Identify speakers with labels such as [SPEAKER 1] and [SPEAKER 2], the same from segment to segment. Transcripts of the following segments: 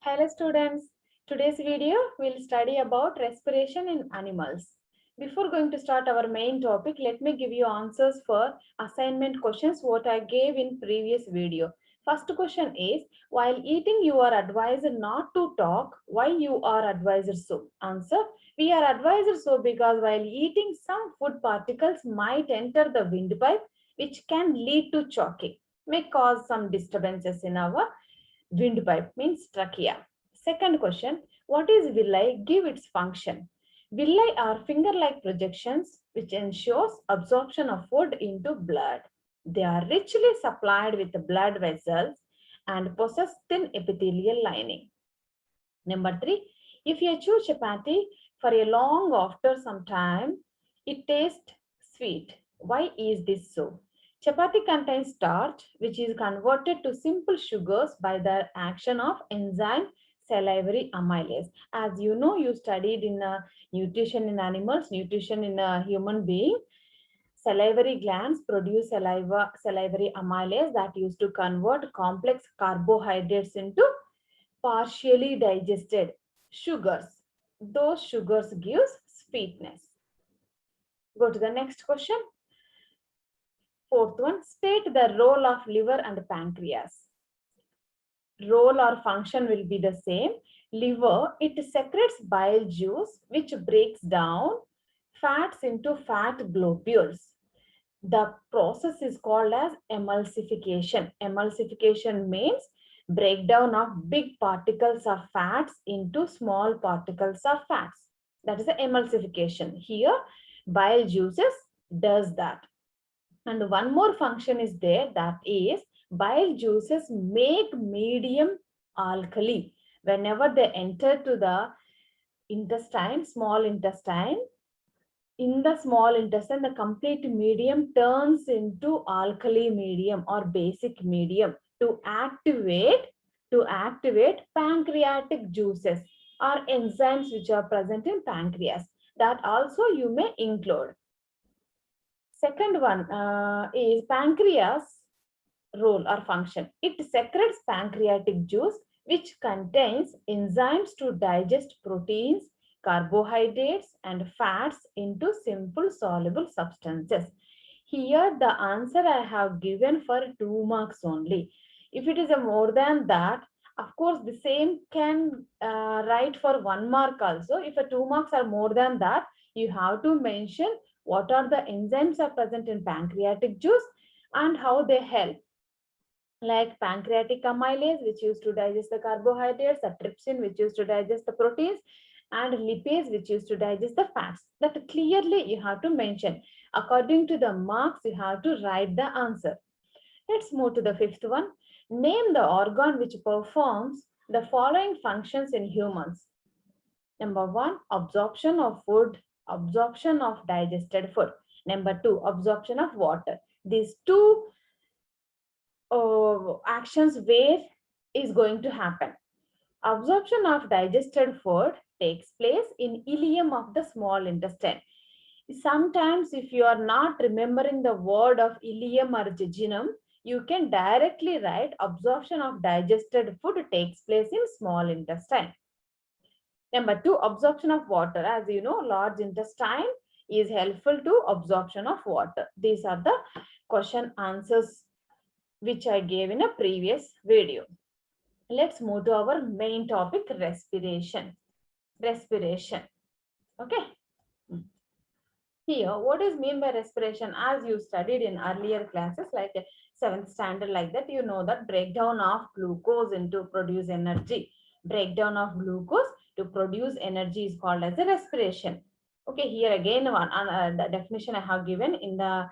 [SPEAKER 1] Hello students, today's video will study about respiration in animals. Before going to start our main topic, let me give you answers for assignment questions what I gave in previous video. First question is, while eating you are advised not to talk, why you are advised so? Answer, we are advised so because while eating some food particles might enter the windpipe which can lead to choking, may cause some disturbances in our windpipe means trachea. Second question, what is villi? Give its function. Villi are finger-like projections which ensures absorption of food into blood. They are richly supplied with blood vessels and possess thin epithelial lining. Number three, if you chew chapati for a long after some time, it tastes sweet. Why is this so? Chapati contains starch, which is converted to simple sugars by the action of enzyme salivary amylase. As you know, you studied in nutrition in animals, nutrition in a human being. Salivary glands produce salivary amylase that used to convert complex carbohydrates into partially digested sugars. Those sugars gives sweetness. Go to the next question. Fourth one, state the role of liver and pancreas. Role or function will be the same. Liver, it secretes bile juice which breaks down fats into fat globules. The process is called as emulsification. Emulsification means breakdown of big particles of fats into small particles of fats. That is the emulsification. Here, bile juices does that. And one more function is there, that is bile juices make medium alkali. Whenever they enter to the intestine, small intestine, in the small intestine, the complete medium turns into alkali medium or basic medium to activate pancreatic juices or enzymes which are present in pancreas. That also you may include. Second one is pancreas role or function. It secretes pancreatic juice which contains enzymes to digest proteins, carbohydrates and fats into simple soluble substances. Here the answer I have given for 2 marks only. If it is a more than that, of course the same can write for 1 mark also. If a 2 marks are more than that, you have to mention what are the enzymes are present in pancreatic juice and how they help, like pancreatic amylase which used to digest the carbohydrates, the trypsin which used to digest the proteins, and lipase which used to digest the fats. That clearly you have to mention. According to the marks, you have to write the answer. Let's move to the fifth one. Name the organ which performs the following functions in humans. Number one, absorption of food, absorption of digested food. Number two, absorption of water. These two actions where is going to happen. Absorption of digested food takes place in ileum of the small intestine. Sometimes if you are not remembering the word of ileum or jejunum, you can directly write absorption of digested food takes place in small intestine. Number two, absorption of water. As you know, large intestine is helpful to absorption of water. These are the question answers which I gave in a previous video. Let's move to our main topic, respiration. Respiration. Okay. Here, what is mean by respiration? As you studied in earlier classes, like 7th standard, like that, you know that breakdown of glucose into produce energy. Breakdown of glucose to produce energy is called as a respiration. Okay, here again one the definition I have given in the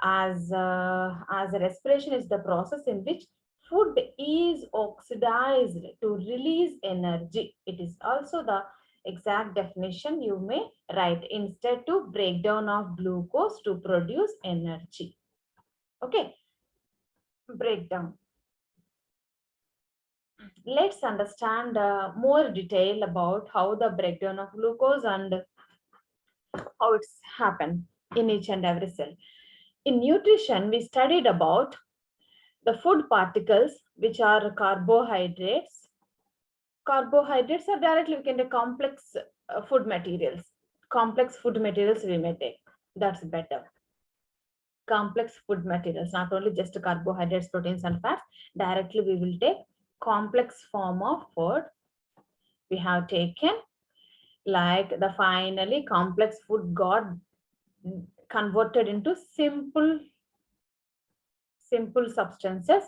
[SPEAKER 1] as a respiration is the process in which food is oxidized to release energy. It is also the exact definition you may write instead to breakdown of glucose to produce energy. Okay, breakdown. Let's understand more detail about how the breakdown of glucose and how it's happened in each and every cell. In nutrition, we studied about the food particles which are carbohydrates, Carbohydrates are directly we can take complex food materials. Complex food materials we may take. That's better. Complex food materials, not only just carbohydrates, proteins, and fats. Directly we will take complex form of food. We have taken like the finally complex food got converted into simple substances,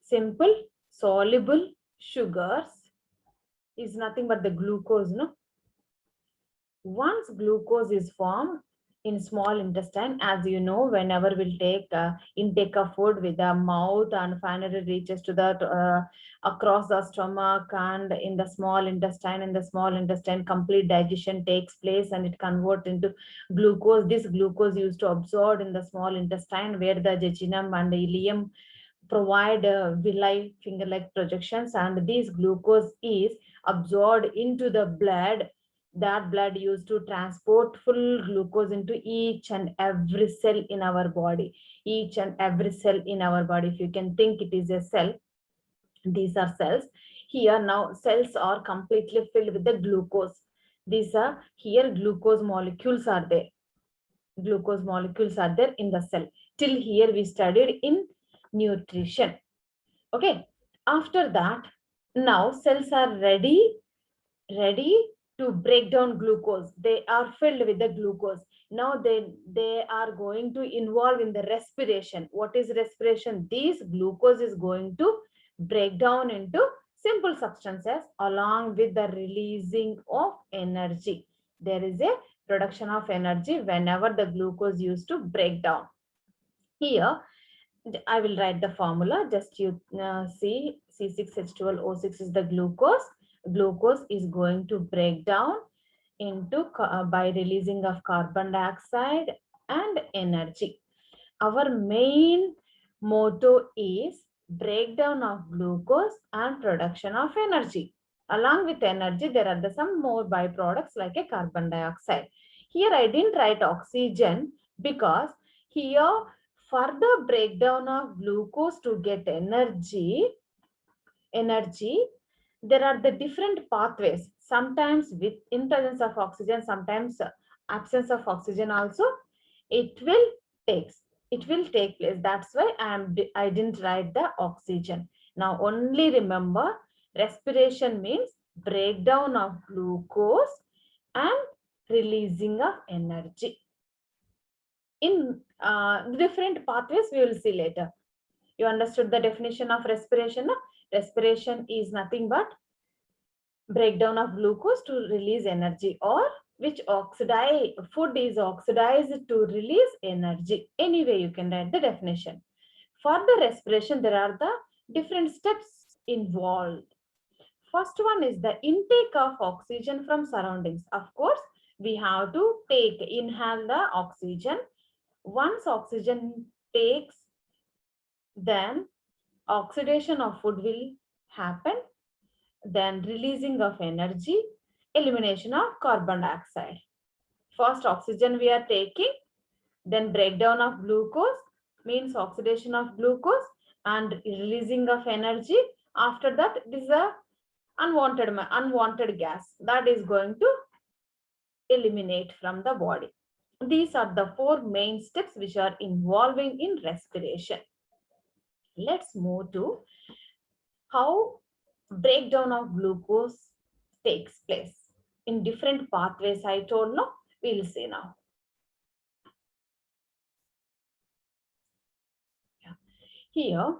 [SPEAKER 1] simple soluble sugars is nothing but the glucose, no? Once glucose is formed in small intestine, as you know, whenever we'll take intake of food with the mouth and finally reaches to the across the stomach and in the small intestine. In the small intestine, complete digestion takes place and it converts into glucose. This glucose used to absorb in the small intestine where the jejunum and the ileum provide villi finger-like projections, and this glucose is absorbed into the blood. That blood used to transport full glucose into each and every cell in our body. Each and every cell in our body, if you can think it is a cell, these are cells. Here now cells are completely filled with the glucose. These are here glucose molecules are there. Glucose molecules are there in the cell. Till here we studied in nutrition. Okay, after that, now cells are ready to break down glucose. They are filled with the glucose. Now they are going to involve in the respiration. What is respiration? This glucose is going to break down into simple substances along with the releasing of energy. There is a production of energy whenever the glucose used to break down. Here I will write the formula. Just you see, C6H12O6 is the glucose. Glucose is going to break down into by releasing of carbon dioxide and energy. Our main motto is breakdown of glucose and production of energy. Along with energy, there are some more byproducts like a carbon dioxide. Here I didn't write oxygen because here for the breakdown of glucose to get energy, there are the different pathways. Sometimes with in presence of oxygen, sometimes absence of oxygen also. It will take place. That's why I didn't write the oxygen. Now only remember, respiration means breakdown of glucose and releasing of energy. In different pathways we will see later. You understood the definition of respiration? No? Respiration is nothing but breakdown of glucose to release energy, or which food is oxidized to release energy. Anyway, you can write the definition. For the respiration, there are the different steps involved. First one is the intake of oxygen from surroundings. Of course, we have to inhale the oxygen. Once oxygen takes, then oxidation of food will happen, then releasing of energy, elimination of carbon dioxide. First oxygen we are taking, then breakdown of glucose means oxidation of glucose and releasing of energy. After that, this is a unwanted gas that is going to eliminate from the body. These are the 4 main steps which are involving in respiration. Let's move to how breakdown of glucose takes place in different pathways. I told no, we'll see now. Here,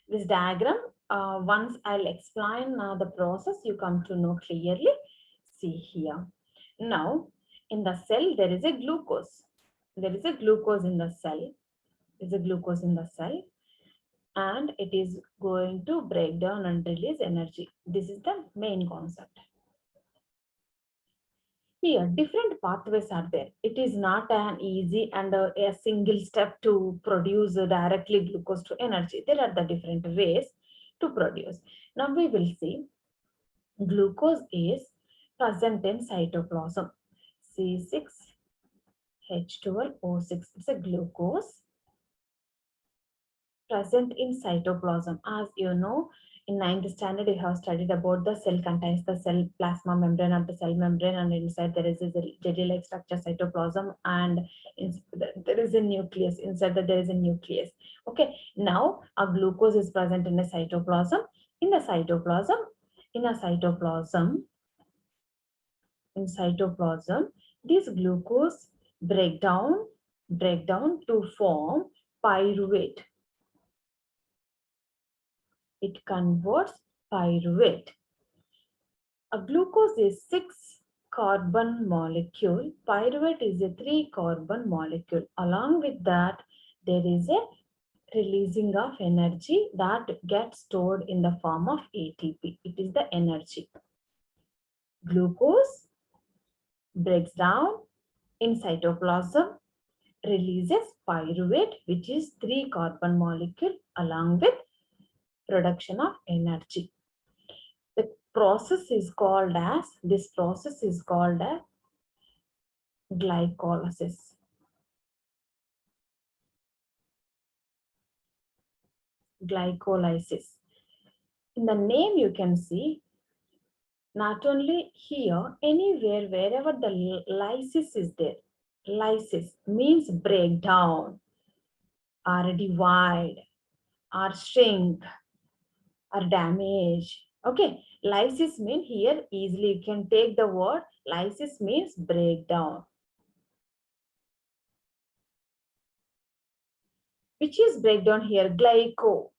[SPEAKER 1] this diagram, once I'll explain the process, you come to know clearly. See here. Now, in the cell, there is a glucose. There is a glucose in the cell. There is a glucose in the cell. And it is going to break down and release energy. This is the main concept. Here, different pathways are there. It is not an easy and a single step to produce directly glucose to energy. There are the different ways to produce. Now we will see glucose is present in cytoplasm. C6H12O6. It's a glucose present in cytoplasm. As you know, In 9th standard, you have studied about the cell contains the cell plasma membrane or the cell membrane, and inside there is a jelly-like structure, cytoplasm, and there is a nucleus. Inside that there is a nucleus. Okay, now a glucose is present in a cytoplasm. In a cytoplasm, this glucose break down to form pyruvate. It converts pyruvate. A glucose is 6-carbon molecule. Pyruvate is a 3-carbon molecule. Along with that, there is a releasing of energy that gets stored in the form of ATP. It is the energy. Glucose breaks down in cytoplasm, releases pyruvate, which is 3-carbon molecule, along with production of energy. This process is called as glycolysis. In the name you can see, not only here, anywhere, wherever the lysis is there. Lysis means breakdown, or divide, or shrink, or damage. Okay, lysis means here easily you can take the word. Lysis means breakdown. Which is breakdown here? Glyco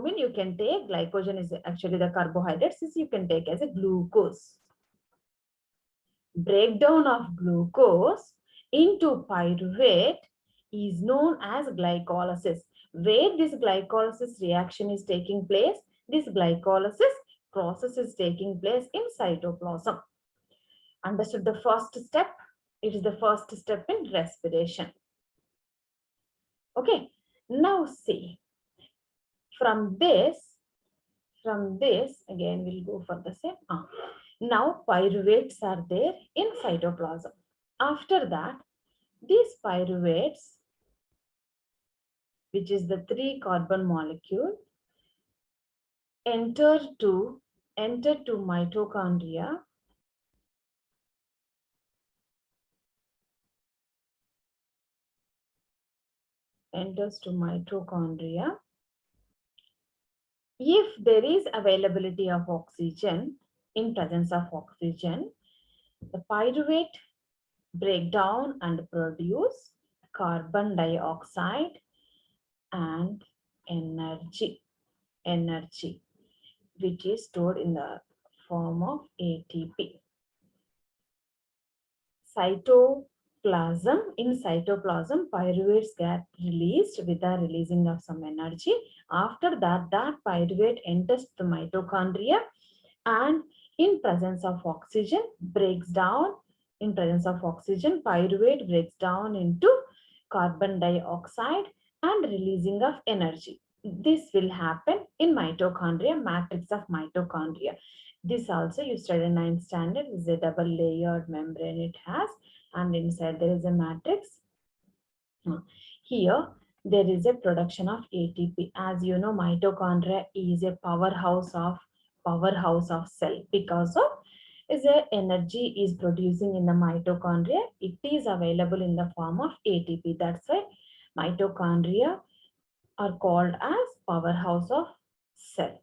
[SPEAKER 1] mean you can take, glycogen is actually the carbohydrates, you can take as a glucose. Breakdown of glucose into pyruvate is known as glycolysis. Where this glycolysis reaction is taking place, this glycolysis process is taking place in cytoplasm. Understood the first step? It is the first step in respiration. Okay, now see. From this, again we'll go for the same. Now pyruvates are there in cytoplasm. After that, these pyruvates, which is the 3-carbon molecule, enter to mitochondria. Enters to mitochondria. If there is availability of oxygen, in presence of oxygen, the pyruvate break down and produce carbon dioxide and energy, which is stored in the form of ATP. In cytoplasm, pyruvates get released with the releasing of some energy. After that, that pyruvate enters the mitochondria and in presence of oxygen breaks down. In presence of oxygen, pyruvate breaks down into carbon dioxide and releasing of energy. This will happen in mitochondria, matrix of mitochondria. This also you study in 9th standard, is a double layered membrane it has, and inside there is a matrix. Here there is a production of ATP. As you know, mitochondria is a powerhouse of cell, because of is a energy is producing in the mitochondria. It is available in the form of ATP. That's why mitochondria are called as powerhouse of cell.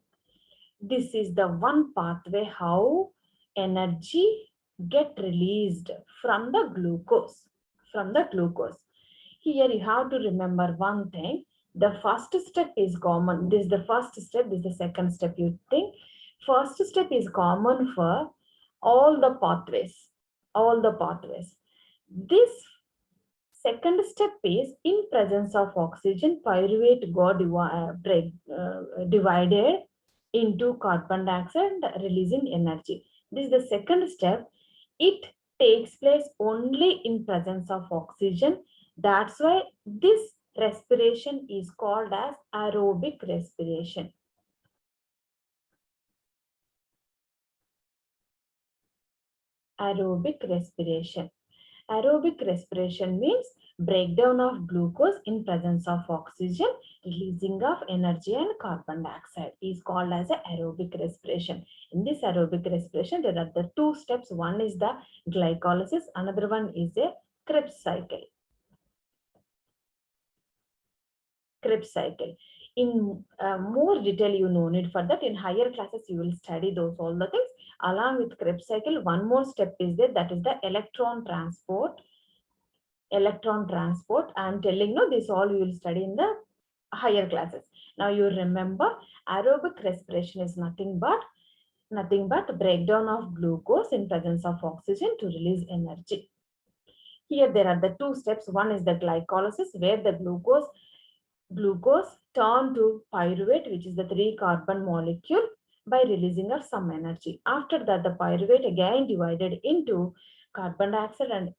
[SPEAKER 1] This is the one pathway how energy get released from the glucose. Here you have to remember one thing. The first step is common. This is the first step. This is the second step. You think first step is common for all the pathways. This second step is in presence of oxygen, pyruvate got divided into carbon dioxide, releasing energy. This is the second step. It takes place only in presence of oxygen. That's why this respiration is called as aerobic respiration. Aerobic respiration. Aerobic respiration means breakdown of glucose in presence of oxygen, releasing of energy and carbon dioxide is called as a aerobic respiration. In this aerobic respiration, there are the two steps. One is the glycolysis, another one is a Krebs cycle. Krebs cycle. In more detail, you no need for that. In higher classes, you will study those all the things. Along with Krebs cycle, one more step is there, that is the electron transport. I am telling you this all you will study in the higher classes. Now you remember aerobic respiration is nothing but breakdown of glucose in presence of oxygen to release energy. Here there are the two steps. One is the glycolysis, where the glucose turn to pyruvate, which is the 3-carbon molecule, by releasing of some energy. After that, the pyruvate again divided into carbon dioxide and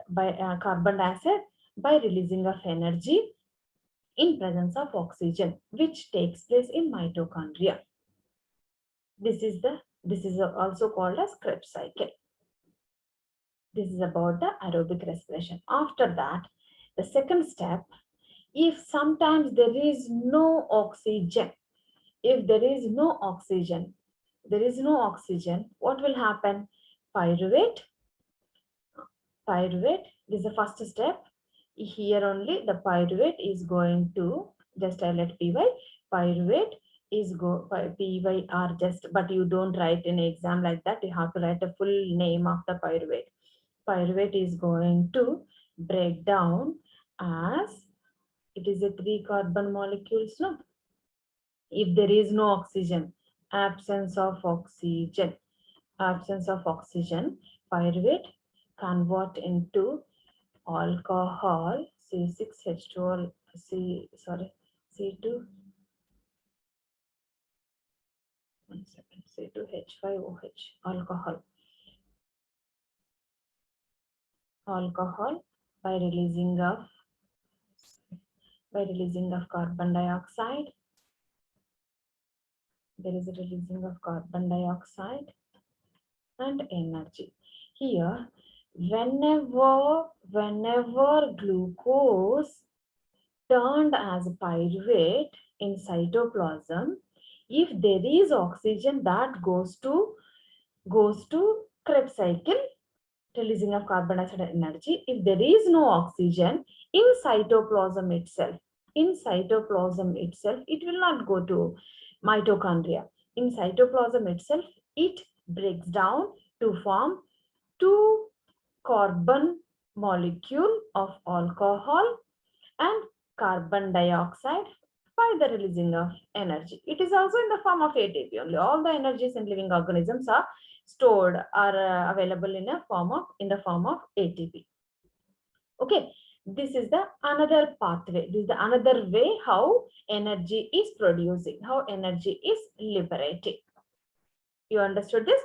[SPEAKER 1] carbon dioxide by releasing of energy in presence of oxygen, which takes place in mitochondria. This is also called as Krebs cycle. This is about the aerobic respiration. After that, the second step, if sometimes there is no oxygen, what will happen? Pyruvate, this is the first step. Here only the pyruvate is going to, just I let py, pyruvate is PYR just, but you don't write in exam like that. You have to write a full name of the pyruvate. Pyruvate is going to break down as, it is a 3-carbon molecules, no? If there is no oxygen, absence of oxygen, pyruvate convert into alcohol, C6H12, C2, C2H5OH, alcohol by releasing of carbon dioxide. There is a releasing of carbon dioxide and energy. Here, whenever glucose turned as pyruvate in cytoplasm, if there is oxygen, that goes to Krebs cycle, releasing of carbon dioxide and energy. If there is no oxygen in cytoplasm itself, it will not go to mitochondria. In cytoplasm itself, it breaks down to form 2-carbon molecule of alcohol and carbon dioxide by the releasing of energy. It is also in the form of ATP only. All the energies in living organisms are stored, are available in the form of ATP. Okay, this is the another pathway. This is the another way how energy is producing, how energy is liberating. You understood this?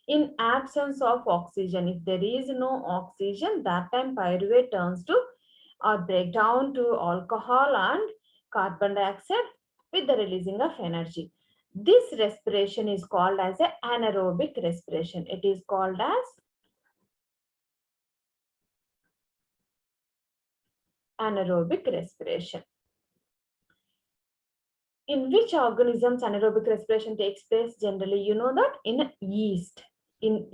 [SPEAKER 1] In absence of oxygen, if there is no oxygen, that time pyruvate turns to or break down to alcohol and carbon dioxide with the releasing of energy. This respiration is called as an anaerobic respiration. It is called as anaerobic respiration. In which organisms anaerobic respiration takes place? Generally, you know that in yeast. In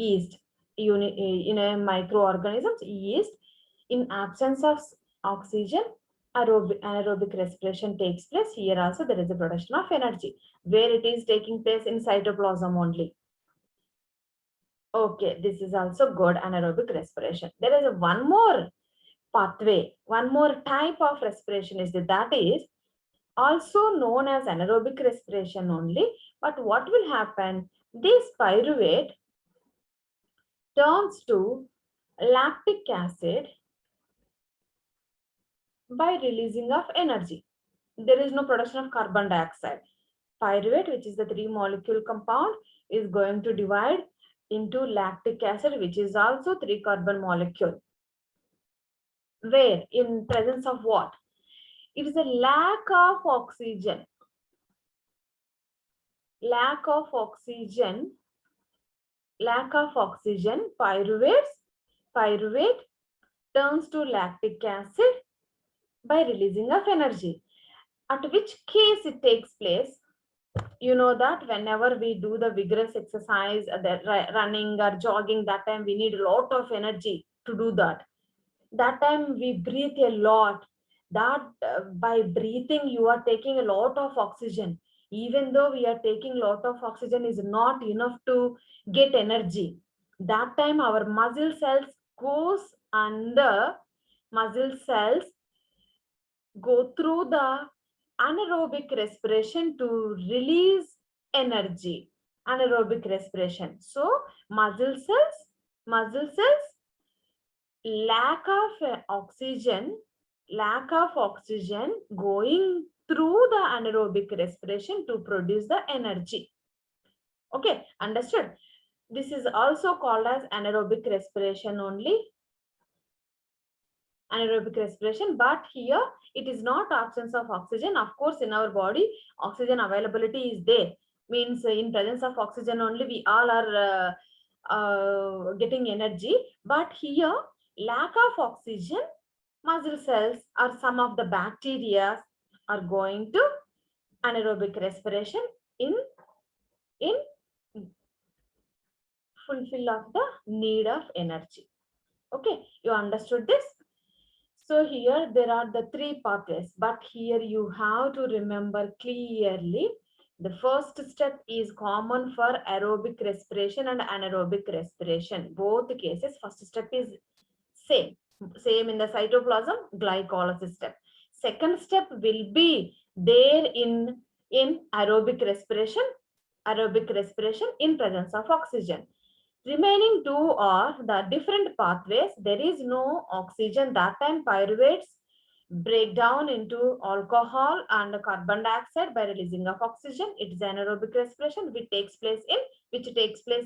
[SPEAKER 1] a microorganisms, yeast, in absence of oxygen, anaerobic respiration takes place. Here also there is a production of energy. Where it is taking place? In cytoplasm only. Okay, this is also good, anaerobic respiration. There is one more pathway, one more type of respiration is that is also known as anaerobic respiration only. But what will happen? This pyruvate turns to lactic acid by releasing of energy. There is no production of carbon dioxide. Pyruvate, which is the 3-molecule compound, is going to divide into lactic acid, which is also 3-carbon molecule. Where? In presence of what? It is a lack of oxygen. Lack of oxygen, pyruvate turns to lactic acid by releasing of energy. At which case it takes place, you know that whenever we do the vigorous exercise, running or jogging, that time we need a lot of energy to do that. That time we breathe a lot. That by breathing you are taking a lot of oxygen. Even though we are taking a lot of oxygen is not enough to get energy. That time our muscle cells goes under muscle cells go through the anaerobic respiration to release energy. Anaerobic respiration. So muscle cells lack of oxygen going through the anaerobic respiration to produce the energy. Okay, understood? This is also called as anaerobic respiration only. Anaerobic respiration, but here it is not absence of oxygen. Of course, in our body, oxygen availability is there. Means in presence of oxygen only we all are getting energy. But here, lack of oxygen, muscle cells or some of the bacteria are going to anaerobic respiration in fulfill of the need of energy. Okay, you understood this? So here there are the three pathways, but here you have to remember clearly. The first step is common for aerobic respiration and anaerobic respiration. Both cases, first step is same in the cytoplasm, glycolysis step. Second step will be there in aerobic respiration in presence of oxygen. Remaining two are the different pathways. There is no oxygen. That time pyruvates break down into alcohol and carbon dioxide by releasing of oxygen. It is anaerobic respiration which takes place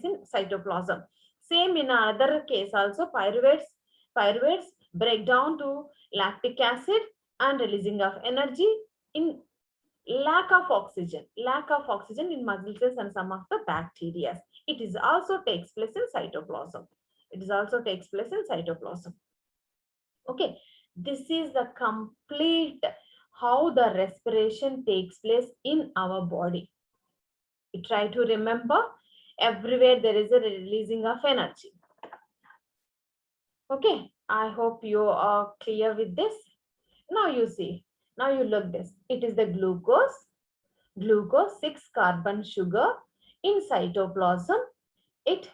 [SPEAKER 1] in cytoplasm. Same in another case also, pyruvates break down to lactic acid and releasing of energy in lack of oxygen in muscle cells and some of the bacteria. It is also takes place in cytoplasm. Okay, this is the complete how the respiration takes place in our body. You try to remember, everywhere there is a releasing of energy. Okay, I hope you are clear with this. Now you see, now you look this. It is the glucose 6-carbon sugar in cytoplasm. It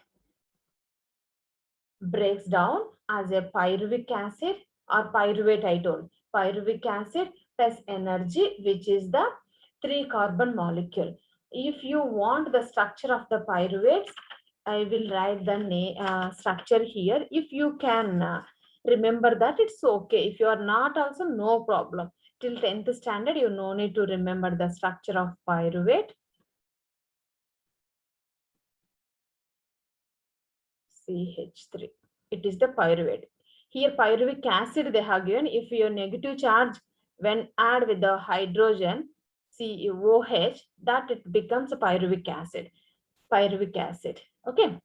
[SPEAKER 1] breaks down as a pyruvic acid or pyruvate. I told pyruvic acid plus energy, which is the 3-carbon molecule. If you want the structure of the pyruvates, I will write the structure here. If you can remember that, it's okay. If you are not, also no problem. Till 10th standard, you no need to remember the structure of pyruvate. CH3. It is the pyruvate. Here pyruvic acid they have given. If your negative charge when add with the hydrogen COH, that it becomes a pyruvic acid. Okay.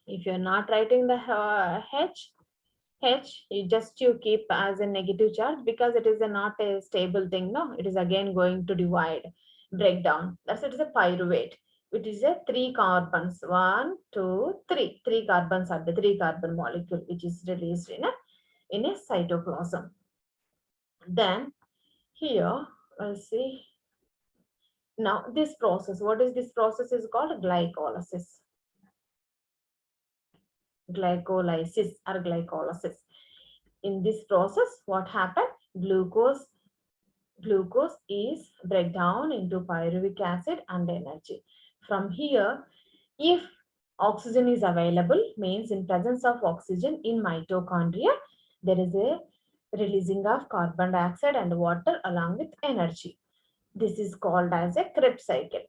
[SPEAKER 1] If you're not writing the H, you keep as a negative charge because it is not a stable thing. No, it is again going to break down. That's it is a pyruvate. It is a 3 carbons. 1, 2, 3. 3 carbons are the 3-carbon molecule which is released in a cytoplasm. Then here, let's see. Now this process, what is this process is called? Glycolysis. In this process, what happened? Glucose is break down into pyruvic acid and energy. From here, if oxygen is available, means in presence of oxygen in mitochondria, there is a releasing of carbon dioxide and water along with energy. This is called as a Krebs cycle.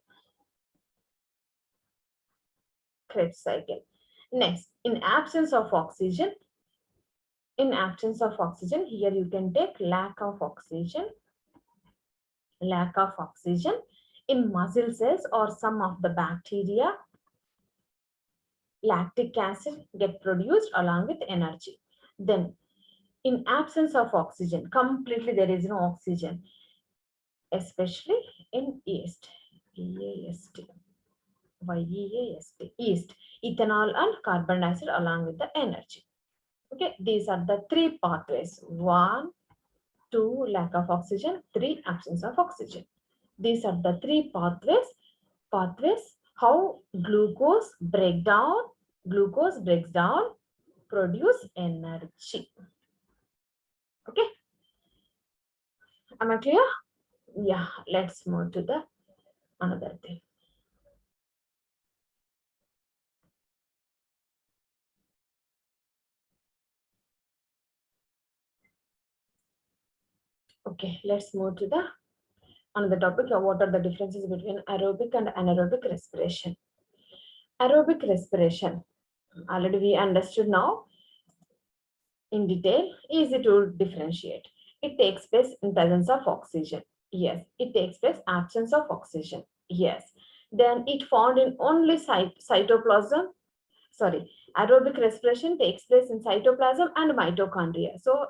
[SPEAKER 1] Next, in absence of oxygen, here you can take lack of oxygen in muscle cells or some of the bacteria. Lactic acid get produced along with energy. Then in absence of oxygen, completely there is no oxygen, especially in yeast, yeast, yeast, ethanol and carbon dioxide along with the energy. Okay, these are the three pathways. 1, 2, lack of oxygen. 3, absence of oxygen. These are the three pathways how glucose breaks down, produce energy. Okay, am I clear? Yeah, let's move to the another thing. Okay, let's move to the another topic. What are the differences between aerobic and anaerobic respiration? Aerobic respiration, already we understood now in detail, easy to differentiate. It takes place in presence of oxygen. Yes. It takes place absence of oxygen. Yes. Then it found in only cytoplasm. Sorry, aerobic respiration takes place in cytoplasm and mitochondria. So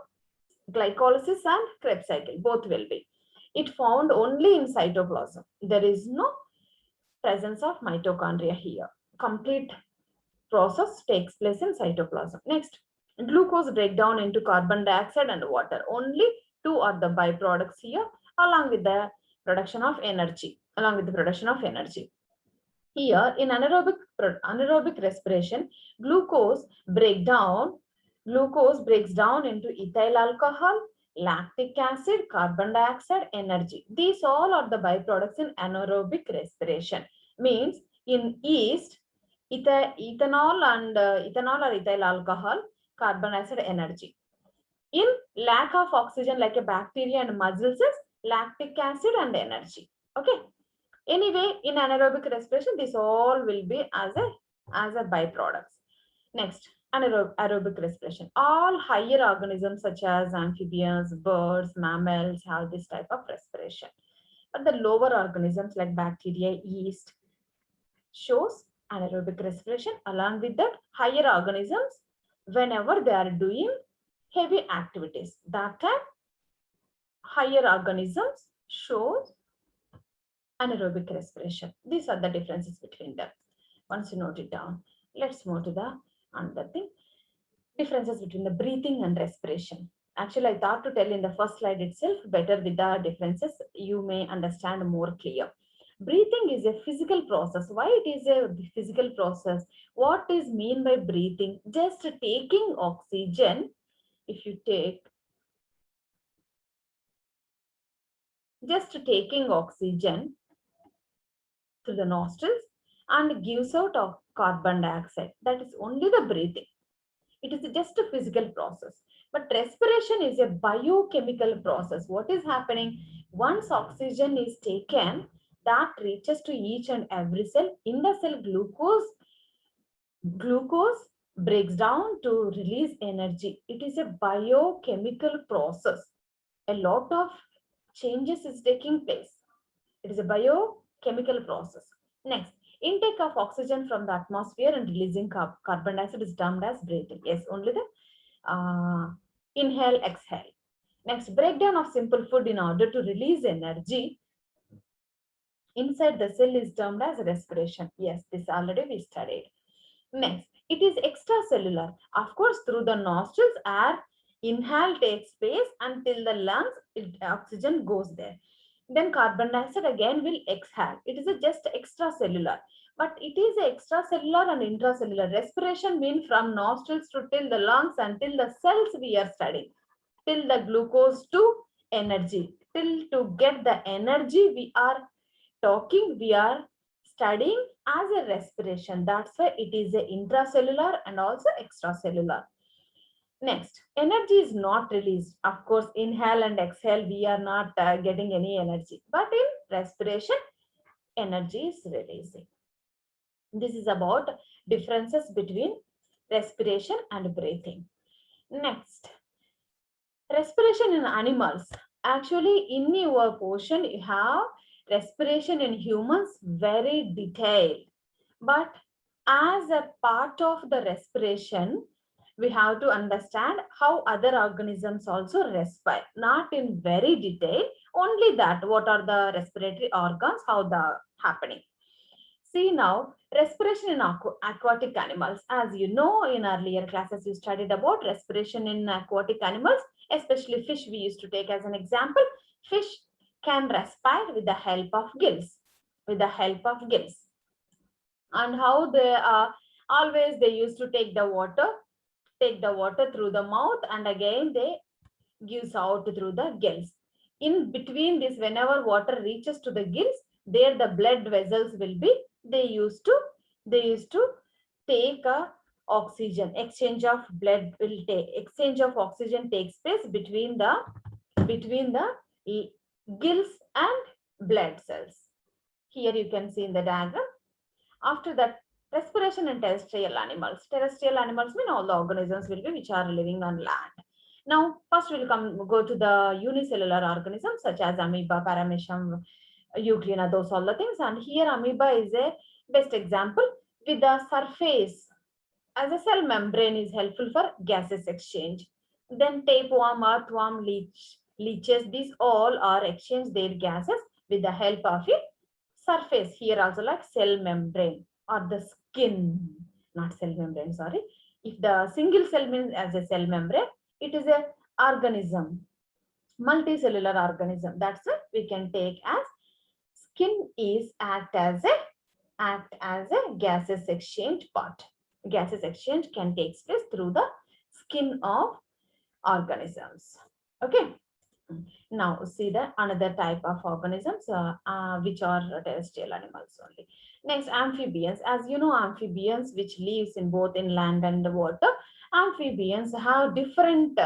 [SPEAKER 1] glycolysis and Krebs cycle both will be. It found only in cytoplasm. There is no presence of mitochondria here. Complete process takes place in cytoplasm. Next, glucose breakdown into carbon dioxide and water. Only two are the byproducts here, along with the production of energy. Here, in anaerobic respiration, glucose breaks down into ethyl alcohol, lactic acid, carbon dioxide, energy. These all are the byproducts in anaerobic respiration. Means in yeast, ethanol or ethyl alcohol, carbon dioxide, energy. In lack of oxygen, like a bacteria and muscle cells, lactic acid and energy. Okay. Anyway, in anaerobic respiration, this all will be as a byproducts. Next, aerobic respiration. All higher organisms such as amphibians, birds, mammals have this type of respiration. But the lower organisms like bacteria, yeast shows anaerobic respiration. Along with that, higher organisms, whenever they are doing heavy activities, that time higher organisms shows anaerobic respiration. These are the differences between them. Once you note it down, let's move to the another thing. Differences between the breathing and respiration. Actually, I thought to tell in the first slide itself, better with the differences, you may understand more clear. Breathing is a physical process. Why it is a physical process? What is mean by breathing? Just taking oxygen. If you take just taking oxygen through the nostrils and gives out of carbon dioxide. That is only the breathing. It is just a physical process. But respiration is a biochemical process. What is happening? Once oxygen is taken, that reaches to each and every cell. In the cell, glucose breaks down to release energy. It is a biochemical process. A lot of changes is taking place. It is a biochemical process. Next, intake of oxygen from the atmosphere and releasing carbon dioxide is termed as breathing. Yes, only the inhale, exhale. Next, breakdown of simple food in order to release energy inside the cell is termed as respiration. Yes, this already we studied. Next, it is extracellular. Of course, through the nostrils, air inhale takes place until the lungs, oxygen goes there. Then carbon dioxide again will exhale. It is just extracellular. But it is extracellular and intracellular. Respiration means from nostrils to till the lungs until the cells we are studying. Till the glucose to energy. Till to get the energy we are talking, we are studying as a respiration. That's why it is a intracellular and also extracellular. Next, energy is not released. Of course, inhale and exhale, we are not getting any energy. But in respiration, energy is releasing. This is about differences between respiration and breathing. Next, respiration in animals. Actually, in your portion, you have respiration in humans very detailed. But as a part of the respiration, we have to understand how other organisms also respire, not in very detail, only that what are the respiratory organs, how the happening. See now, respiration in aquatic animals. As you know, in earlier classes, you studied about respiration in aquatic animals, especially fish we used to take as an example. Fish can respire with the help of gills, with the help of gills. And how they are, always they used to take the water through the mouth, and again they gives out through the gills. In between this, whenever water reaches to the gills, there the blood vessels will be, they used to take a oxygen, exchange of blood will take, exchange of oxygen takes place between the gills and blood cells. Here you can see in the diagram. After that, respiration in terrestrial animals. Terrestrial animals mean all the organisms will be which are living on land. Now, first we'll go to the unicellular organisms such as amoeba, paramecium, euglena, those all the things. And here amoeba is a best example with the surface as a cell membrane is helpful for gases exchange. Then tapeworm, earthworm, leeches, these all are exchange their gases with the help of a surface. Here also like cell membrane or the skin, not cell membrane, sorry. If the single cell means as a cell membrane, it is a organism, multicellular organism. That's it. We can take as skin is act as a gases exchange part. Gases exchange can take place through the skin of organisms. Okay. Now see the another type of organisms which are terrestrial animals only. Next, amphibians. As you know, amphibians which lives in both in land and water. Amphibians have different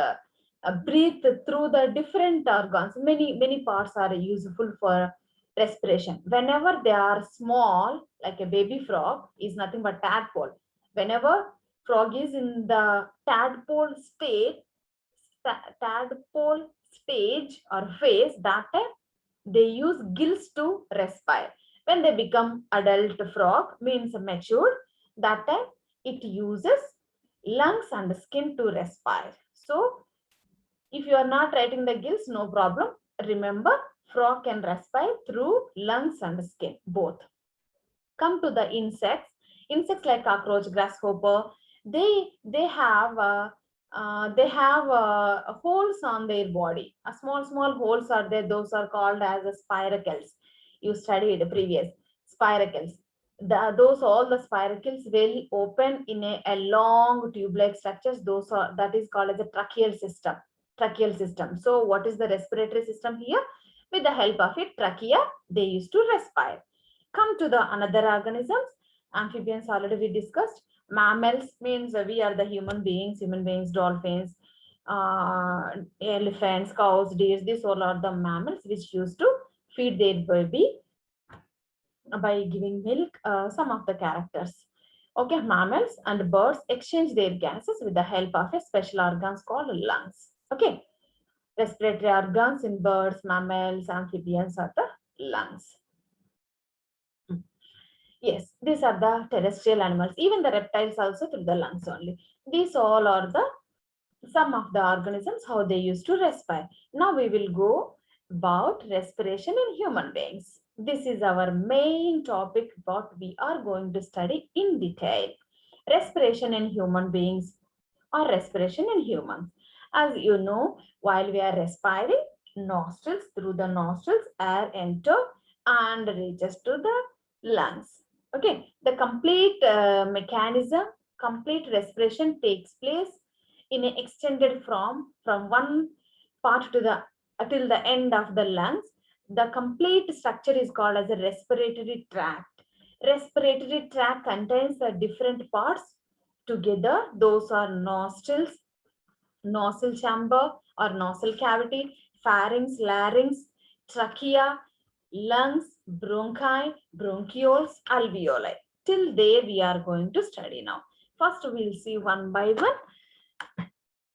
[SPEAKER 1] breathe through the different organs. Many parts are useful for respiration. Whenever they are small, like a baby frog is nothing but tadpole. Whenever frog is in the tadpole stage or phase, that time they use gills to respire. When they become adult frog, means matured, that time it uses lungs and skin to respire. So if you are not writing the gills, no problem. Remember, frog can respire through lungs and skin, both. Come to the insects. Insects like cockroach, grasshopper, they have holes on their body. A small holes are there. Those are called as spiracles. You studied previous spiracles. Those all the spiracles will open in a long tube-like structures. That is called as a tracheal system. Tracheal system. So what is the respiratory system here? With the help of it, trachea, they used to respire. Come to the another organisms. Amphibians already we discussed. Mammals means we are the human beings, dolphins, elephants, cows, deers. These all are the mammals which used to feed their baby by giving milk. Some of the characters. Okay, mammals and birds exchange their gases with the help of a special organs called lungs. Okay, respiratory organs in birds, mammals, amphibians are the lungs. Yes, these are the terrestrial animals. Even the reptiles also through the lungs only. These all are the some of the organisms how they used to respire. Now we will go about respiration in human beings. This is our main topic what we are going to study in detail. Respiration in human beings or respiration in humans. As you know, while we are respiring, nostrils, through the nostrils air enter and reaches to the lungs. Okay, the complete mechanism, complete respiration takes place in an extended from one part to the till the end of the lungs. The complete structure is called as a respiratory tract. Respiratory tract contains the different parts together. Those are nostrils, nostril chamber or nostril cavity, pharynx, larynx, trachea, lungs, bronchi, bronchioles, alveoli. Till there we are going to study now. First we'll see one by one.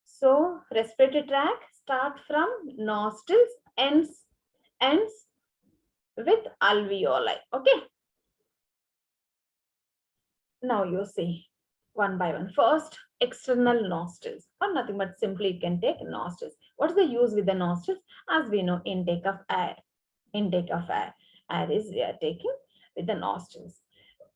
[SPEAKER 1] So respiratory tract start from nostrils, ends with alveoli. Okay. Now you see one by one. First, external nostrils, or nothing but simply you can take nostrils. What is the use with the nostrils? As we know, intake of air. Intake of air. Air is we are taking with the nostrils.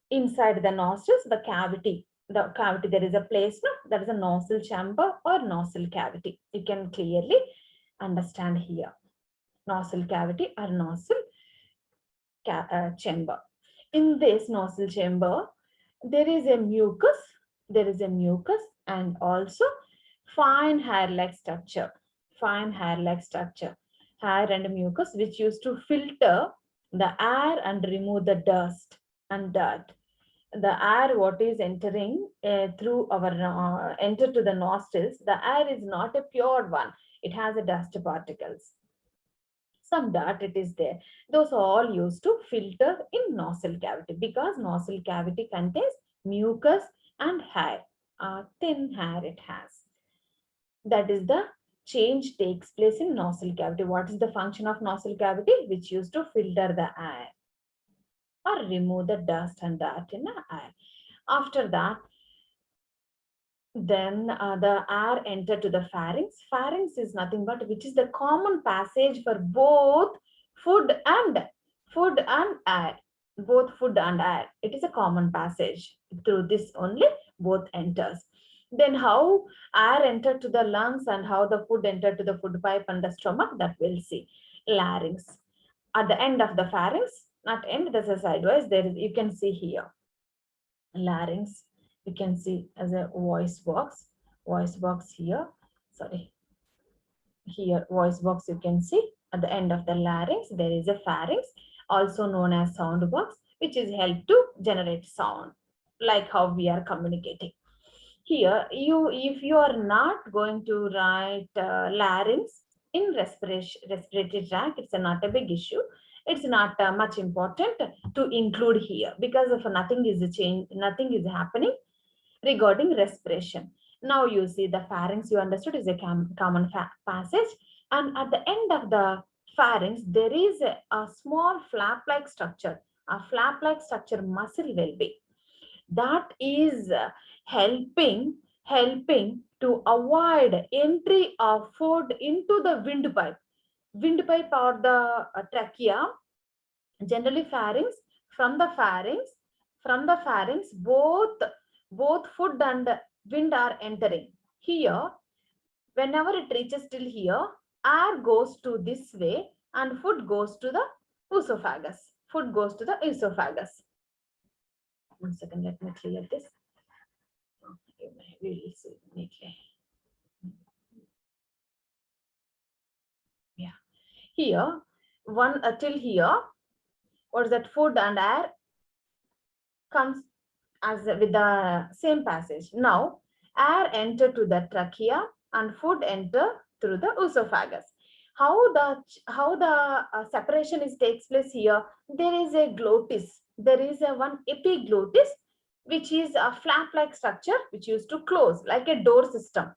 [SPEAKER 1] Inside the nostrils, the cavity. The cavity, there is a place, no? That is a nostril chamber or nostril cavity. You can clearly understand here. Nostril cavity or nostril chamber. In this nostril chamber, there is a mucus, and also fine hair-like structure, hair and mucus, which used to filter the air and remove the dust and dirt. The air what is entering through our enter to the nostrils, the air is not a pure one. It has a dust particles. Some dirt it is there. Those are all used to filter in nostril cavity because nostril cavity contains mucus and hair. Thin hair it has. That is the change takes place in nostril cavity. What is the function of nostril cavity? Which used to filter the air or remove the dust and dirt in the air. After that, then the air enter to the pharynx. Pharynx is nothing but which is the common passage for both food and air. Both food and air. It is a common passage. Through this only both enters. Then how air enter to the lungs and how the food enter to the food pipe and the stomach, that we'll see. Larynx. At the end of the pharynx, not end, this is sideways. There is, you can see here. Larynx. You can see as a voice box here, sorry, here voice box. You can see at the end of the larynx there is a pharynx, also known as sound box, which is helped to generate sound, like how we are communicating. Here, if you are not going to write larynx in respiratory tract, it's not a big issue. It's not much important to include here because of nothing is happening regarding respiration. Now you see the pharynx, you understood, is a common passage, and at the end of the pharynx there is a small flap-like structure. A flap-like structure muscle will be. That is helping to avoid entry of food into the windpipe. Windpipe or the trachea, generally pharynx, from the pharynx, both food and wind are entering. Here, whenever it reaches till here, air goes to this way and food goes to the esophagus. Food goes to the esophagus. 1 second, let me clear this. We will see neatly. Yeah. Here, till here, what is that? Food and air comes as with the same passage. Now, air enter to the trachea and food enter through the esophagus. How the separation takes place here? There is a glottis. There is a one epiglottis, which is a flap-like structure which used to close like a door system.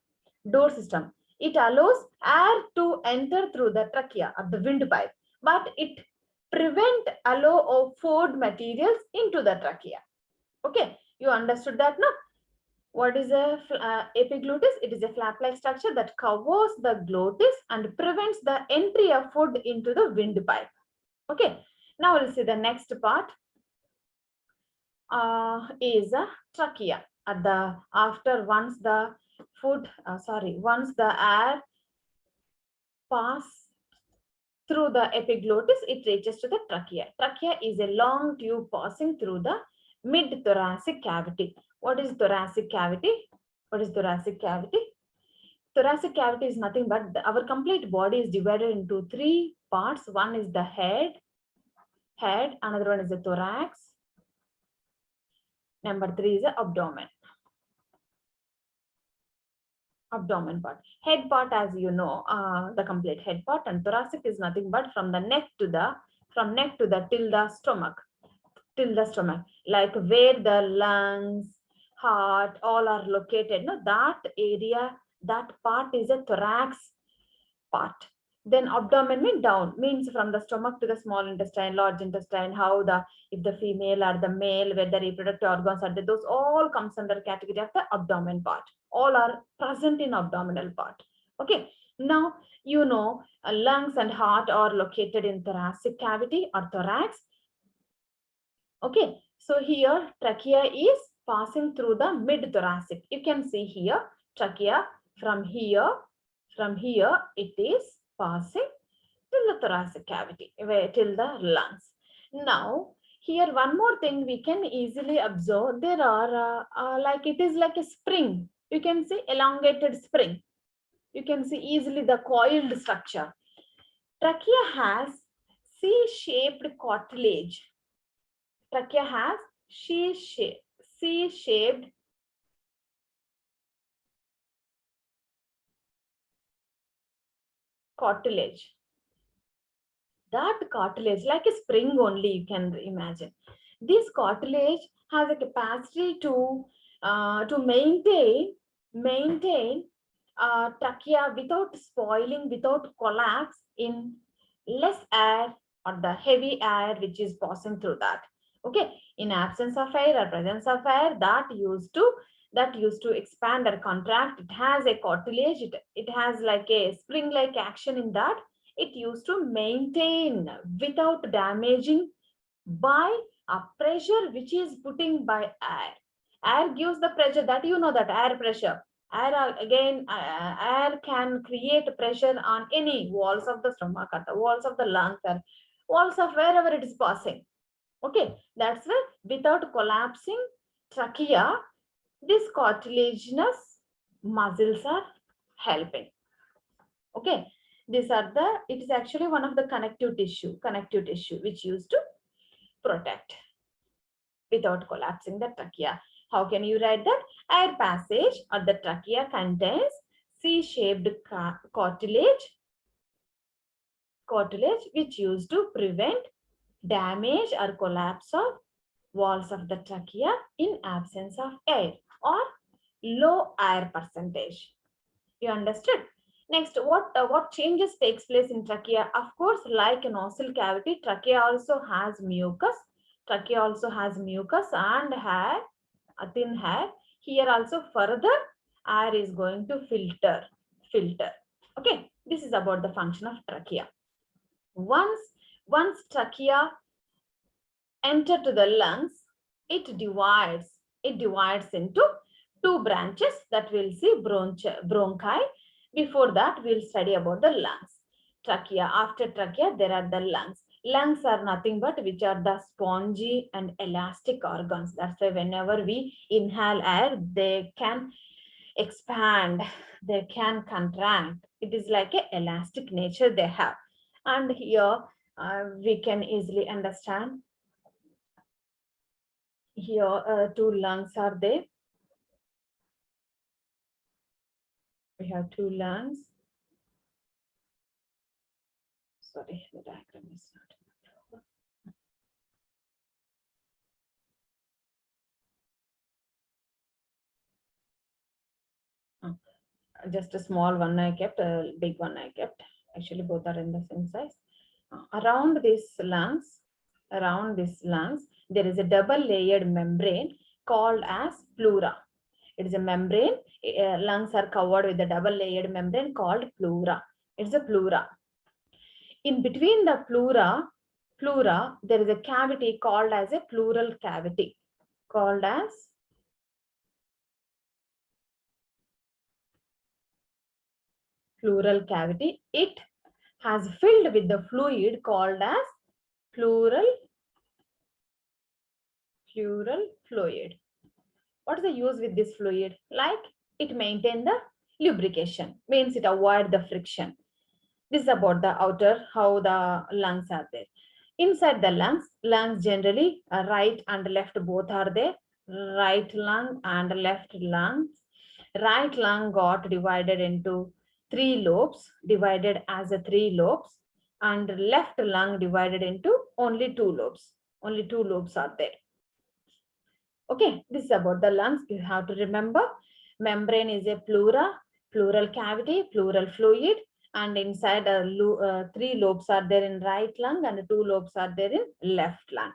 [SPEAKER 1] It allows air to enter through the trachea or the windpipe, but it prevent allow of food materials into the trachea. Okay, you understood that now? What is a epiglottis? It is a flap-like structure that covers the glottis and prevents the entry of food into the windpipe. Okay, now we'll see the next part. Is a trachea. Once the air pass through the epiglottis, it reaches to the trachea. Trachea is a long tube passing through the mid-thoracic cavity. What is thoracic cavity? Thoracic cavity is nothing but our complete body is divided into 3 parts. One is the head, another one is the thorax, number 3 is the abdomen part. Head part, as you know, the complete head part, and thoracic is nothing but from neck to the till the stomach, like where the lungs, heart, all are located. No, that area, that part is a thorax part. Then abdomen means down, means from the stomach to the small intestine, large intestine, how if the female or the male, where the reproductive organs are there, those all comes under category of the abdomen part. All are present in abdominal part. Okay. Now, lungs and heart are located in thoracic cavity or thorax. Okay. So here trachea is passing through the mid thoracic. You can see here trachea from here it is passing till the thoracic cavity, till the lungs. Now, here one more thing we can easily observe, there are like it is like a spring. You can see elongated spring. You can see easily the coiled structure. Trachea has C-shaped cartilage. Trachea has C-shaped cartilage. That cartilage, like a spring only, you can imagine. This cartilage has a capacity to maintain trachea without spoiling, without collapse in less air or the heavy air which is passing through that. Okay, in absence of air or presence of air, that used to expand or contract. It has a cartilage. It has like a spring-like action in that. It used to maintain without damaging by a pressure which is putting by air. Air gives the pressure, that that air pressure. Air can create pressure on any walls of the stomach or the walls of the lungs or walls of wherever it is passing. Okay, that's why without collapsing trachea, these cartilaginous muscles are helping. Okay, these are it is actually one of the connective tissue which used to protect without collapsing the trachea. How can you write that? Air passage of the trachea contains C-shaped cartilage which used to prevent damage or collapse of walls of the trachea in absence of air or low air percentage. You understood? Next, what changes takes place in trachea? Of course, like a nostril cavity, trachea also has mucus. Trachea also has mucus and hair, a thin hair. Here also further air is going to filter. Okay, this is about the function of trachea. Once trachea enter to the lungs, it divides into two branches that we'll see, bronchi. Before that, we'll study about the lungs. Trachea. After trachea, there are the lungs. Lungs are nothing but which are the spongy and elastic organs. That's why whenever we inhale air, they can expand, they can contract. It is like an elastic nature they have. And here we can easily understand. Here two lungs are there. We have two lungs. Sorry, the diagram is not. Just a small one I kept, a big one I kept. Actually, both are in the same size. Around this lungs, there is a double-layered membrane called as pleura. It is a membrane. Lungs are covered with a double-layered membrane called pleura. It's a pleura. In between the pleura, there is a cavity called as a pleural cavity, called as pleural cavity. It has filled with the fluid called as pleural fluid. What is the use with this fluid? Like it maintains the lubrication, means it avoids the friction. This is about the outer, how the lungs are there. Inside the lungs generally right and left both are there. Right lung and left lung. Right lung got divided into three lobes, divided as a three lobes, and left lung divided into only two lobes. Only two lobes are there. Okay, this is about the lungs. You have to remember membrane is a pleura, pleural cavity, pleural fluid, and inside three lobes are there in right lung and two lobes are there in left lung.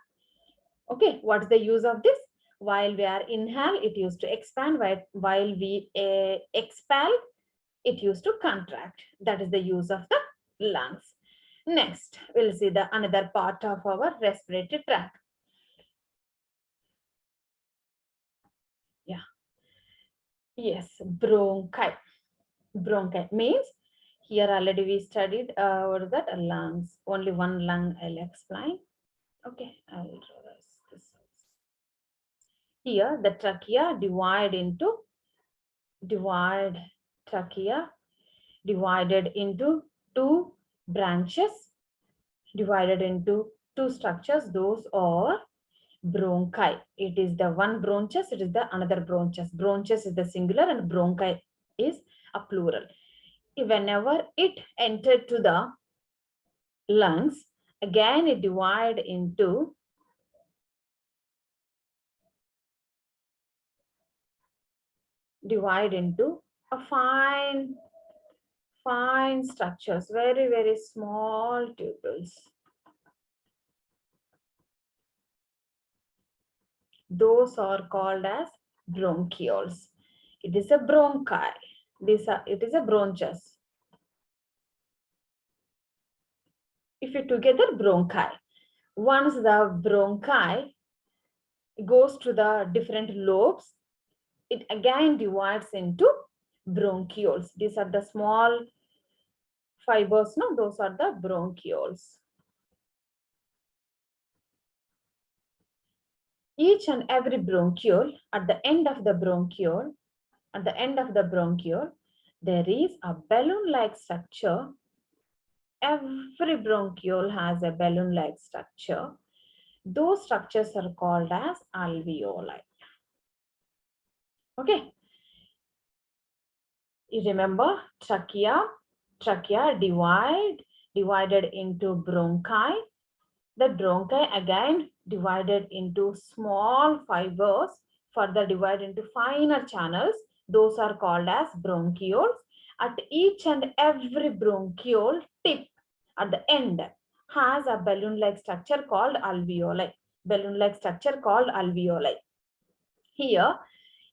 [SPEAKER 1] Okay, what's the use of this? While we are inhale, it used to expand. While we expel, it used to contract. That is the use of the lungs. Next, we'll see the another part of our respiratory tract. Yeah. Yes, bronchi. Bronchi means here already we studied what is that? Lungs. Only one lung I'll explain. Okay, I'll draw this. Here the trachea trachea divided into two branches, divided into two structures. Those are bronchi. It is the one bronchus, it is the another bronchus. Bronchus is the singular and bronchi is a plural. Whenever it entered to the lungs, again it divided into a fine structures, very small tubules. Those are called as bronchioles. It is a bronchi. It is a bronchus. If you together bronchi, once the bronchi goes to the different lobes, it again divides into bronchioles. These are the small fibers, no? Those are the bronchioles. Each and every bronchiole, at the end of the bronchiole, there is a balloon-like structure. Every bronchiole has a balloon-like structure. Those structures are called as alveoli. Okay. You remember trachea divided into bronchi. The bronchi again divided into small fibers, further divided into finer channels. Those are called as bronchioles. At each and every bronchiole tip at the end has a balloon-like structure called alveoli. Here,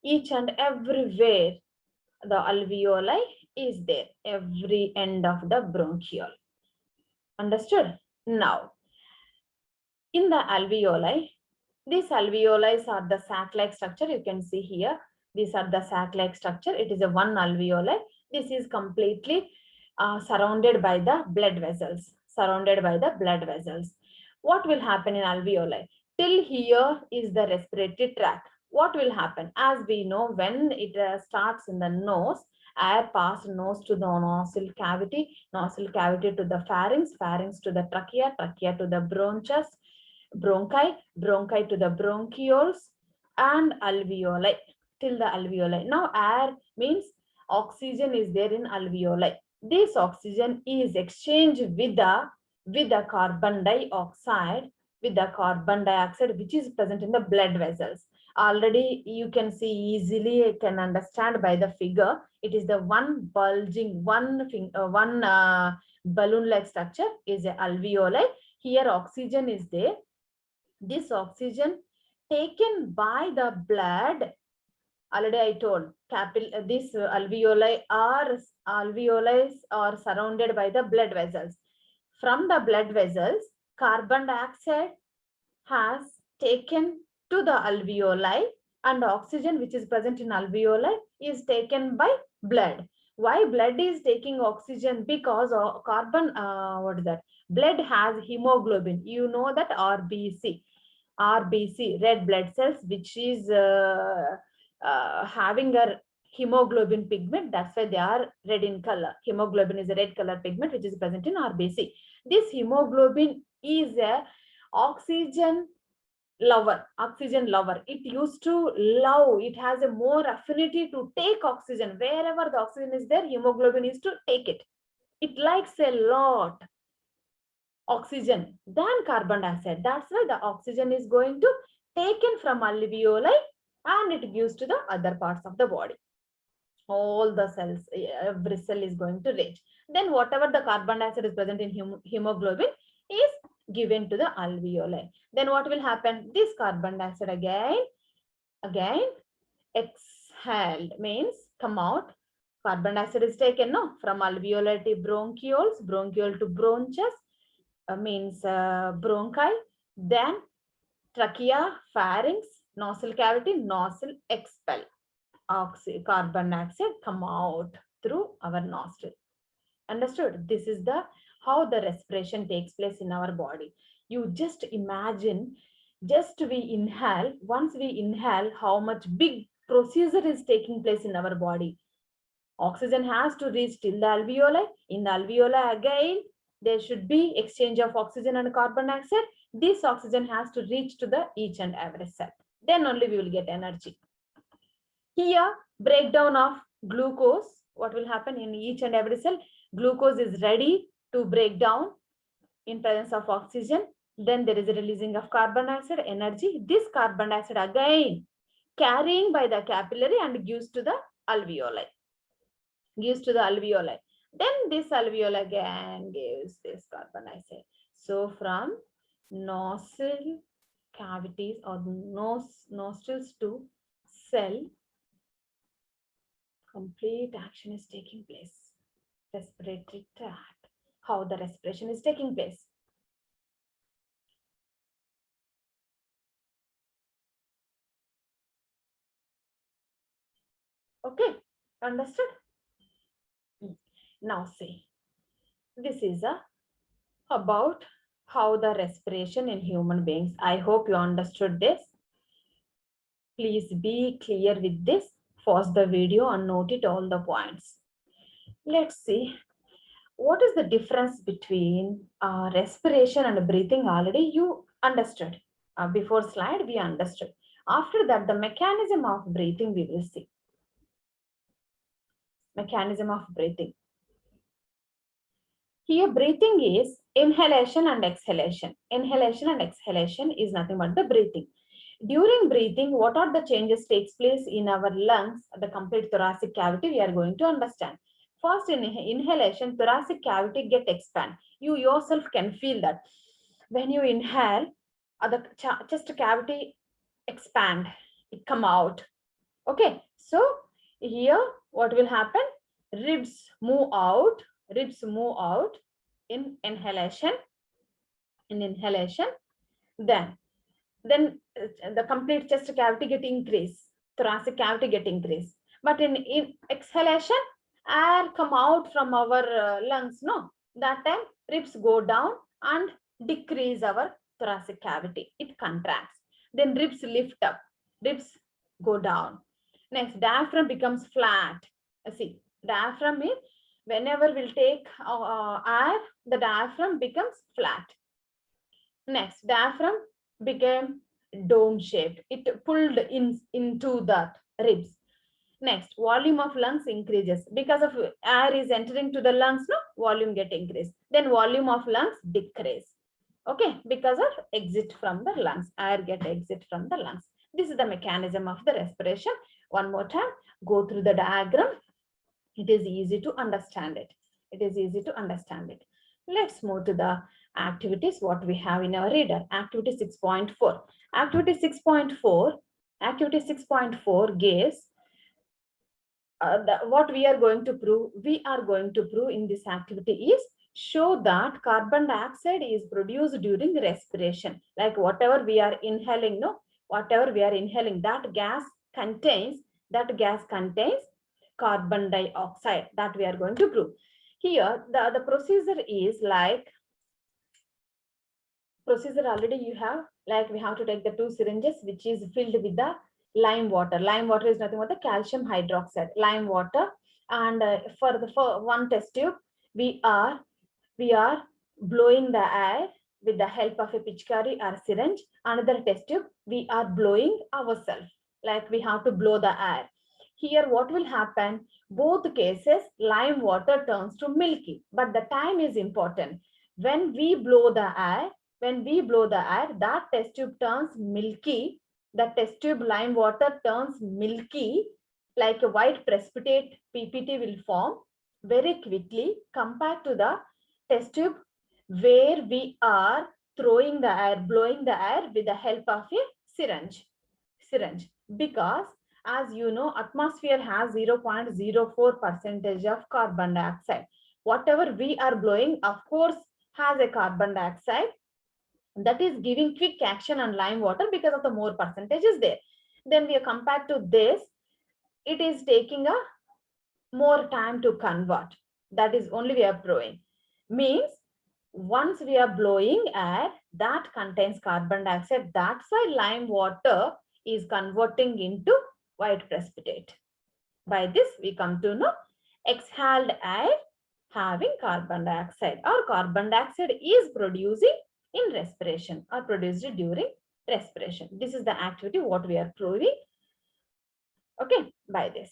[SPEAKER 1] each and everywhere, the alveoli is there, every end of the bronchiole. Understood? Now, in the alveoli, these alveoli are the sac-like structure. You can see here, these are the sac-like structure. It is a one alveoli. This is completely surrounded by the blood vessels. What will happen in alveoli? Till here is the respiratory tract. What will happen? As we know, when it starts in the nose, air passes nose to the nostril cavity to the pharynx to the trachea to the bronchus, bronchi to the bronchioles, and alveoli till the alveoli. Now air means oxygen is there in alveoli. This oxygen is exchanged with the carbon dioxide, which is present in the blood vessels. Already you can see easily, you can understand by the figure. It is the one bulging, balloon-like structure is a alveoli. Here oxygen is there. This oxygen taken by the blood, already I told, these alveoli are surrounded by the blood vessels. From the blood vessels, carbon dioxide has taken to the alveoli, and oxygen which is present in alveoli is taken by blood. Why blood is taking oxygen? Because blood has hemoglobin. You know that RBC, red blood cells, which is having a hemoglobin pigment. That's why they are red in color. Hemoglobin is a red color pigment which is present in RBC. This hemoglobin is a oxygen lover. It used to love, it has a more affinity to take oxygen. Wherever the oxygen is there, hemoglobin is to take it. It likes a lot oxygen than carbon dioxide. That's why the oxygen is going to taken from alveoli and it gives to the other parts of the body. All the cells, every cell is going to reach. Then whatever the carbon dioxide is present in hemoglobin is given to the alveoli. Then what will happen? This carbon dioxide again exhaled, means come out. Carbon dioxide is taken from alveoli to bronchioles, bronchiole to bronchus, means bronchi, then trachea, pharynx, nostril cavity, nostril expel. Carbon dioxide come out through our nostril. Understood? This is the how the respiration takes place in our body. You just imagine, just we inhale, once we inhale, how much big procedure is taking place in our body. Oxygen has to reach till the alveoli. In the alveoli again, there should be exchange of oxygen and carbon dioxide. This oxygen has to reach to the each and every cell. Then only we will get energy. Here, breakdown of glucose. What will happen in each and every cell? Glucose is ready to break down in presence of oxygen. Then there is a releasing of carbon dioxide, energy. This carbon dioxide again carrying by the capillary and gives to the alveoli. Then this alveoli again gives this carbon dioxide. So from nostril cavities or nostrils to cell, complete action is taking place. Respiratory tract, how the respiration is taking place. Okay, understood? Now see, this is about how the respiration in human beings. I hope you understood this. Please be clear with this. Pause the video and note it all the points. Let's see. What is the difference between respiration and breathing? Already you understood. Before slide, we understood. After that, the mechanism of breathing we will see. Mechanism of breathing. Here, breathing is inhalation and exhalation. Inhalation and exhalation is nothing but the breathing. During breathing, what are the changes takes place in our lungs, the complete thoracic cavity, we are going to understand. First, in inhalation, thoracic cavity get expand. You yourself can feel that. When you inhale, the chest cavity expand, it come out. Okay, so here what will happen? Ribs move out in inhalation. In inhalation, then the complete chest cavity get increase, thoracic cavity get increase. But in exhalation, air come out from our lungs, no? That time ribs go down and decrease our thoracic cavity. It contracts. Then ribs lift up, ribs go down. Next, diaphragm becomes flat. See, diaphragm is whenever we'll take air, the diaphragm becomes flat. Next, diaphragm became dome shaped. It pulled into the ribs. Next, volume of lungs increases because of air is entering to the lungs. No, volume get increased. Then volume of lungs decrease. Okay, because of exit from the lungs, air get exit from the lungs. This is the mechanism of the respiration. One more time, go through the diagram. It is easy to understand it. It is easy to understand it. Let's move to the activities, what we have in our reader. Activity 6.4. Activity 6.4 gives what we are going to prove. We are going to prove in this activity is show that carbon dioxide is produced during respiration. Like whatever we are inhaling, whatever we are inhaling, that gas contains carbon dioxide. That we are going to prove. Here, the procedure is like, procedure already you have, like we have to take the 2 syringes which is filled with the lime water. Lime water is nothing but the calcium hydroxide, lime water. And for one test tube, we are blowing the air with the help of a pitchkari or syringe. Another test tube, we are blowing ourselves, like we have to blow the air. Here what will happen? Both cases, lime water turns to milky, but the time is important. When we blow the air, that test tube turns milky. The test tube lime water turns milky like a white precipitate PPT will form very quickly compared to the test tube where we are throwing the air, blowing the air with the help of a syringe. Because as you know, atmosphere has 0.04% of carbon dioxide. Whatever we are blowing, of course, has a carbon dioxide that is giving quick action on lime water because of the more percentages there. Then we are compared to this, it is taking a more time to convert. That is only we are blowing. Means once we are blowing air that contains carbon dioxide, that's why lime water is converting into white precipitate. By this we come to know exhaled air having carbon dioxide, or carbon dioxide is producing in respiration or produced during respiration. This is the activity what we are proving. Okay, by this.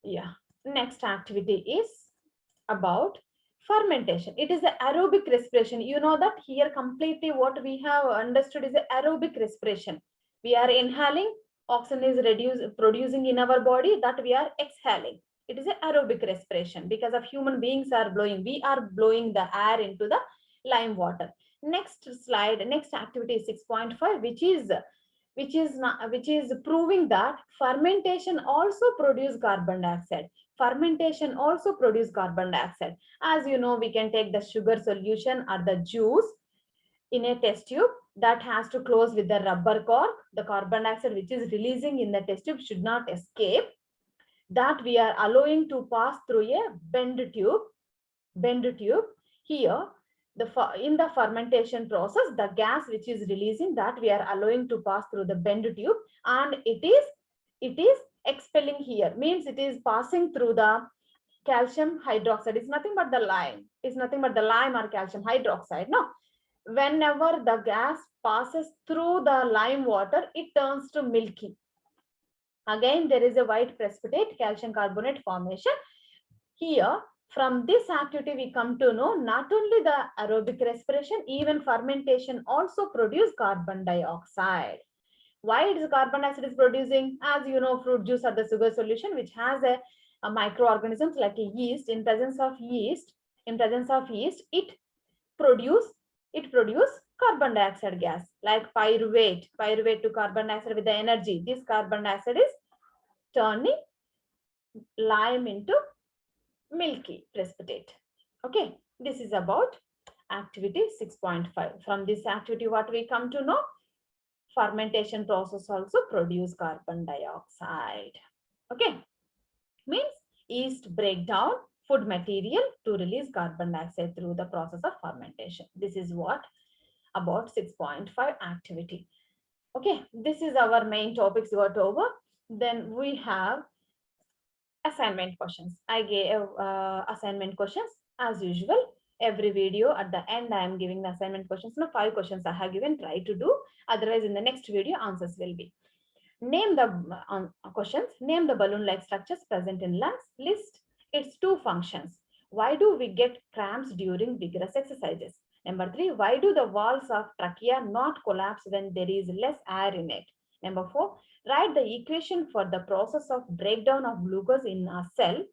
[SPEAKER 1] Yeah, next activity is about fermentation. It is the aerobic respiration. You know that here completely what we have understood is the aerobic respiration. We are inhaling, oxygen is producing in our body, that we are exhaling. It is an aerobic respiration because of human beings are blowing. We are blowing the air into the lime water. Next slide, next activity is 6.5, which is proving that fermentation also produce carbon dioxide. Fermentation also produce carbon dioxide. As you know, we can take the sugar solution or the juice in a test tube that has to close with the rubber cork. The carbon dioxide which is releasing in the test tube should not escape. That we are allowing to pass through a bend tube. Here, in the fermentation process, the gas which is releasing, that we are allowing to pass through the bend tube, and it is expelling here. Means it is passing through the calcium hydroxide. It's nothing but the lime. It's nothing but the lime or calcium hydroxide. No. Whenever the gas passes through the lime water, it turns to milky. Again, there is a white precipitate, calcium carbonate formation. Here, from this activity, we come to know not only the aerobic respiration, even fermentation also produce carbon dioxide. Why it is carbon dioxide is producing? As you know, fruit juice or the sugar solution, which has a microorganisms like a yeast. In presence of yeast, it produce carbon dioxide gas like pyruvate to carbon dioxide with the energy. This carbon dioxide is turning lime into milky precipitate. Okay, this is about activity 6.5. From this activity, what we come to know, fermentation process also produce carbon dioxide. Okay, means yeast break down food material to release carbon dioxide through the process of fermentation. This is what about 6.5 activity. Okay, this is our main topics got over. Then we have assignment questions. I gave assignment questions as usual. Every video at the end, I am giving the assignment questions. Now, 5 questions I have given. Try to do. Otherwise, in the next video, answers will be. Name the questions. Name the balloon-like structures present in lungs. List its 2 functions. Why do we get cramps during vigorous exercises? Number 3, why do the walls of trachea not collapse when there is less air in it? Number 4, write the equation for the process of breakdown of glucose in a cell.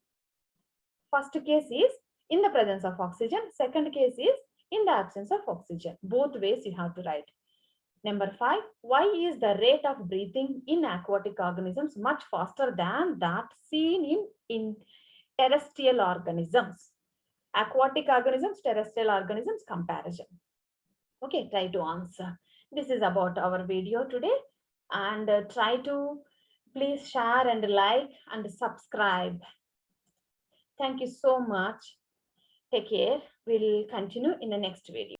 [SPEAKER 1] First case is in the presence of oxygen. Second case is in the absence of oxygen. Both ways you have to write. Number 5, why is the rate of breathing in aquatic organisms much faster than that seen in terrestrial organisms? Aquatic organisms, terrestrial organisms comparison. Okay, try to answer. This is about our video today, and try to please share and like and subscribe. Thank you so much. Take care. We'll continue in the next video.